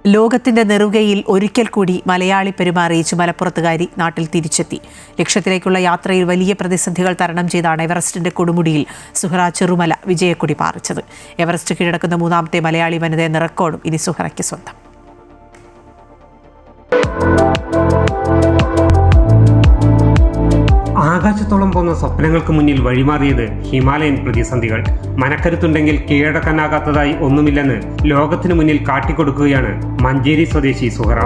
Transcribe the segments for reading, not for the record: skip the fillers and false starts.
ലോകത്തിന്റെ നെറുകയിൽ ഒരിക്കൽ കൂടി മലയാളി പെരുമാറിയിച്ച് മലപ്പുറത്തുകാരി നാട്ടിൽ തിരിച്ചെത്തി. ലക്ഷ്യത്തിലേക്കുള്ള യാത്രയിൽ വലിയ പ്രതിസന്ധികൾ തരണം ചെയ്താണ് എവറസ്റ്റിന്റെ കൊടുമുടിയിൽ സുഹറ ചെറുമല വിജയക്കൊടി പാറിച്ചത്. എവറസ്റ്റ് കീഴടക്കുന്ന മൂന്നാമത്തെ മലയാളി വനിത എന്ന റെക്കോർഡും ഇനി സുഹറയ്ക്ക് സ്വന്തം. ആകാശത്തോളം പോകുന്ന സ്വപ്നങ്ങൾക്ക് മുന്നിൽ വഴിമാറിയത് ഹിമാലയൻ പ്രതിസന്ധികൾ. മനക്കരുത്തുണ്ടെങ്കിൽ കീഴടക്കാനാകാത്തതായി ഒന്നുമില്ലെന്ന് ലോകത്തിനു മുന്നിൽ കാട്ടിക്കൊടുക്കുകയാണ് മഞ്ചേരി സ്വദേശി സുഹറ.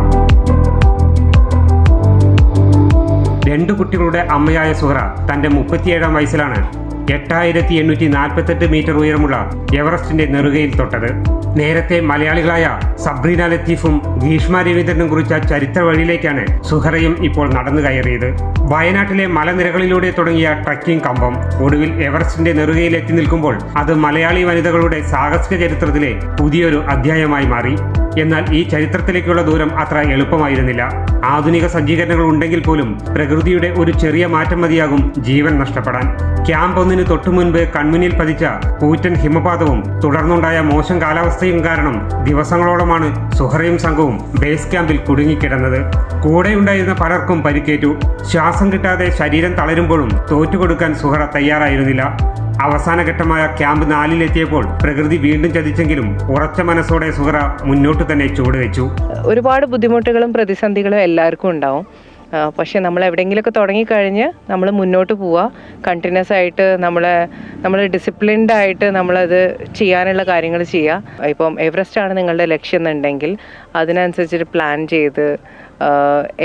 2 കുട്ടികളുടെ അമ്മയായ സുഹറ തന്റെ 37ാം വയസ്സിലാണ് 8848 മീറ്റർ ഉയരമുള്ള എവറസ്റ്റിന്റെ നെറുകയിൽ തൊട്ടത്. നേരത്തെ മലയാളികളായ സബ്രീന ലത്തീഫും ഗ്രീഷ്മ രവീന്ദ്രനും കുറിച്ച ചരിത്ര വഴിയിലേക്കാണ് സുഹറയും ഇപ്പോൾ നടന്നു കയറിയത്. വയനാട്ടിലെ മലനിരകളിലൂടെ തുടങ്ങിയ ട്രക്കിംഗ് കമ്പം ഒടുവിൽ എവറസ്റ്റിന്റെ നെറുകയിൽ എത്തി നിൽക്കുമ്പോൾ അത് മലയാളി വനിതകളുടെ സാഹസിക ചരിത്രത്തിലെ പുതിയൊരു അധ്യായമായി മാറി. എന്നാൽ ഈ ചരിത്രത്തിലേക്കുള്ള ദൂരം അത്ര എളുപ്പമായിരുന്നില്ല. ആധുനിക സജ്ജീകരണങ്ങൾ ഉണ്ടെങ്കിൽ പോലും പ്രകൃതിയുടെ ഒരു ചെറിയ മാറ്റം മതിയാകും ജീവൻ നഷ്ടപ്പെടാൻ. ക്യാമ്പ് 1 തൊട്ടു മുൻപ് കൺമുന്നിൽ പതിച്ച കൂറ്റൻ ഹിമപാതവും തുടർന്നുണ്ടായ മോശം കാലാവസ്ഥയും കാരണം ദിവസങ്ങളോളമാണ് സുഹറയും സംഘവും ബേസ് ക്യാമ്പിൽ കുടുങ്ങിക്കിടന്നത്. കൂടെയുണ്ടായിരുന്ന പലർക്കും പരിക്കേറ്റു. ശ്വാസം കിട്ടാതെ ശരീരം തളരുമ്പോഴും തോറ്റുകൊടുക്കാൻ സുഹറ തയ്യാറായിരുന്നില്ല. അവസാന ഘട്ടമായ ക്യാമ്പ് 4-ലെത്തിയപ്പോൾ പ്രകൃതി വീണ്ടും ചതിച്ചെങ്കിലും ഉറച്ച മനസ്സോടെ സുഹറ മുന്നോട്ട് തന്നെ ചുവടുവെച്ചു. ഒരുപാട് ബുദ്ധിമുട്ടുകളും പ്രതിസന്ധികളും എല്ലാവർക്കും ഉണ്ടാവും. പക്ഷെ നമ്മൾ എവിടെയെങ്കിലുമൊക്കെ തുടങ്ങിക്കഴിഞ്ഞ് നമ്മൾ മുന്നോട്ട് പോവുക, കണ്ടിന്യൂസ് ആയിട്ട് നമ്മൾ ഡിസിപ്ലിൻഡ് ആയിട്ട് നമ്മളത് ചെയ്യാനുള്ള കാര്യങ്ങൾ ചെയ്യുക. ഇപ്പം എവറസ്റ്റ് ആണ് നിങ്ങളുടെ ലക്ഷ്യം എന്നുണ്ടെങ്കിൽ അതിനനുസരിച്ചിട്ട് പ്ലാൻ ചെയ്ത്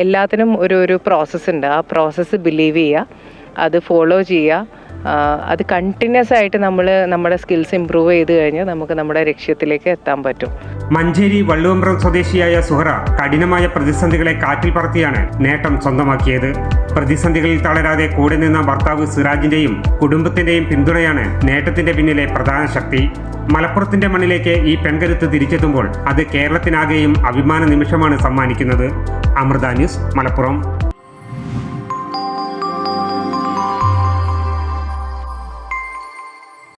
എല്ലാത്തിനും ഒരു പ്രോസസ്സ് ഉണ്ട്. ആ പ്രോസസ്സ് ബിലീവ് ചെയ്യുക, അത് ഫോളോ ചെയ്യുക. അത് കണ്ടിന്യൂസ് ആയിട്ട് നമ്മുടെ സ്കിൽസ് ഇമ്പ്രൂവ് ചെയ്ത് കഴിഞ്ഞാൽ നമുക്ക് നമ്മുടെ ലക്ഷ്യത്തിലേക്ക് എത്താൻ പറ്റും. മഞ്ചേരി വള്ളുവമ്പ്രം സ്വദേശിയായ സുഹറ കഠിനമായ പ്രതിസന്ധികളെ കാറ്റിൽ പറത്തിയാണ് നേട്ടം സ്വന്തമാക്കിയത്. പ്രതിസന്ധികളിൽ തളരാതെ കൂടെ നിന്ന ഭർത്താവ് സിറാജിന്റെയും കുടുംബത്തിന്റെയും പിന്തുണയാണ് നേട്ടത്തിന്റെ പിന്നിലെ പ്രധാന ശക്തി. മലപ്പുറത്തിന്റെ മണ്ണിലേക്ക് ഈ പെൺകരുത്ത് തിരിച്ചെത്തുമ്പോൾ അത് കേരളത്തിനാകെയും അഭിമാന നിമിഷമാണ് സമ്മാനിക്കുന്നത്. അമൃത ന്യൂസ്, മലപ്പുറം.